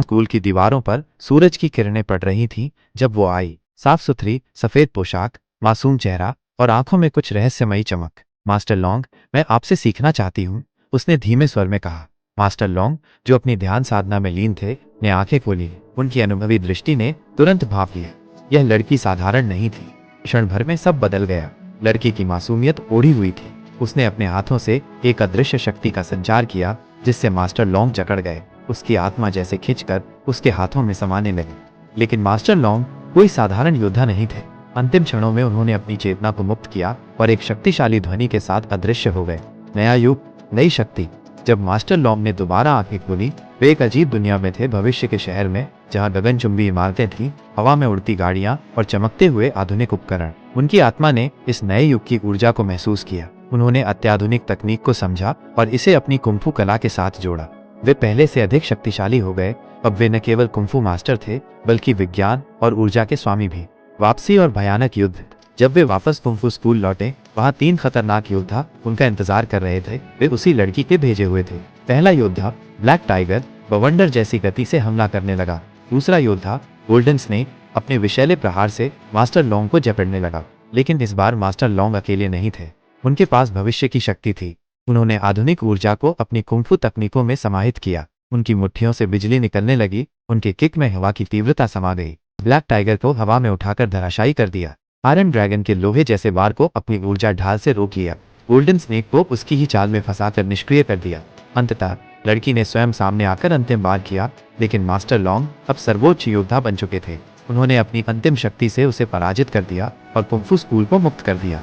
School की दीवारों पर सूरज की किरणें पड़ रही थीं जब वो आई। साफ सुथरी सफेद पोशाक, मासूम चेहरा और आंखों में कुछ रहस्यमयी चमक। मास्टर लॉन्ग, मैं आपसे सीखना चाहती हूँ, उसने धीमे स्वर में कहा। मास्टर लॉन्ग, जो अपनी ध्यान साधना में लीन थे, ने आंखें खोली। उनकी अनुभवी दृष्टि ने तुरंत भाप लिया, यह लड़की साधारण नहीं थी। क्षण भर में सब बदल गया। लड़की की मासूमियत ओढ़ी हुई थी। उसने अपने हाथों से एक अदृश्य शक्ति का संचार किया, जिससे मास्टर लॉन्ग जकड़ गए। उसकी आत्मा जैसे खिंचकर उसके हाथों में समाने लगी। लेकिन मास्टर लॉन्ग कोई साधारण योद्धा नहीं थे। अंतिम क्षणों में उन्होंने अपनी चेतना को मुक्त किया और एक शक्तिशाली ध्वनि के साथ अदृश्य हो गए। नया युग, नई शक्ति। जब मास्टर लॉन्ग ने दोबारा आंखें खोली, वे एक अजीब दुनिया में थे, भविष्य के शहर में, जहां गगनचुंबी इमारतें थीं, हवा में उड़ती गाड़ियां और चमकते हुए आधुनिक उपकरण। उनकी आत्मा ने इस नए युग की ऊर्जा को महसूस किया। उन्होंने अत्याधुनिक तकनीक को समझा और इसे अपनी कुंफू कला के साथ जोड़ा। वे पहले से अधिक शक्तिशाली हो गए। अब वे न केवल कुंफू मास्टर थे, बल्कि विज्ञान और ऊर्जा के स्वामी भी। वापसी और भयानक युद्ध। जब वे वापस कुंफू स्कूल लौटे, वहां 3 खतरनाक योद्धा उनका इंतजार कर रहे थे। वे उसी लड़की के भेजे हुए थे। पहला योद्धा ब्लैक टाइगर बवंडर जैसी गति से हमला करने लगा। दूसरा योद्धा गोल्डन स्नेक अपने विषैले प्रहार से मास्टर लॉन्ग को जकड़ने लगा। लेकिन इस बार मास्टर लॉन्ग अकेले नहीं थे। उनके पास भविष्य की शक्ति थी। उन्होंने आधुनिक ऊर्जा को अपनी कुंफू तकनीकों में समाहित किया। उनकी मुट्ठियों से बिजली निकलने लगी। उनके किक में हवा की तीव्रता समा गई। ब्लैक टाइगर को हवा में उठाकर धराशायी कर दिया। आयरन ड्रैगन के लोहे जैसे वार को अपनी ऊर्जा ढाल से रोक लिया। गोल्डन स्नेक को उसकी ही चाल में फंसाकर निष्क्रिय कर दिया। अंततः लड़की ने स्वयं सामने आकर अंतिम वार किया। लेकिन मास्टर लॉन्ग अब सर्वोच्च योद्धा बन चुके थे। उन्होंने अपनी अंतिम शक्ति से उसे पराजित कर दिया और कुंफू स्कूल को मुक्त कर दिया।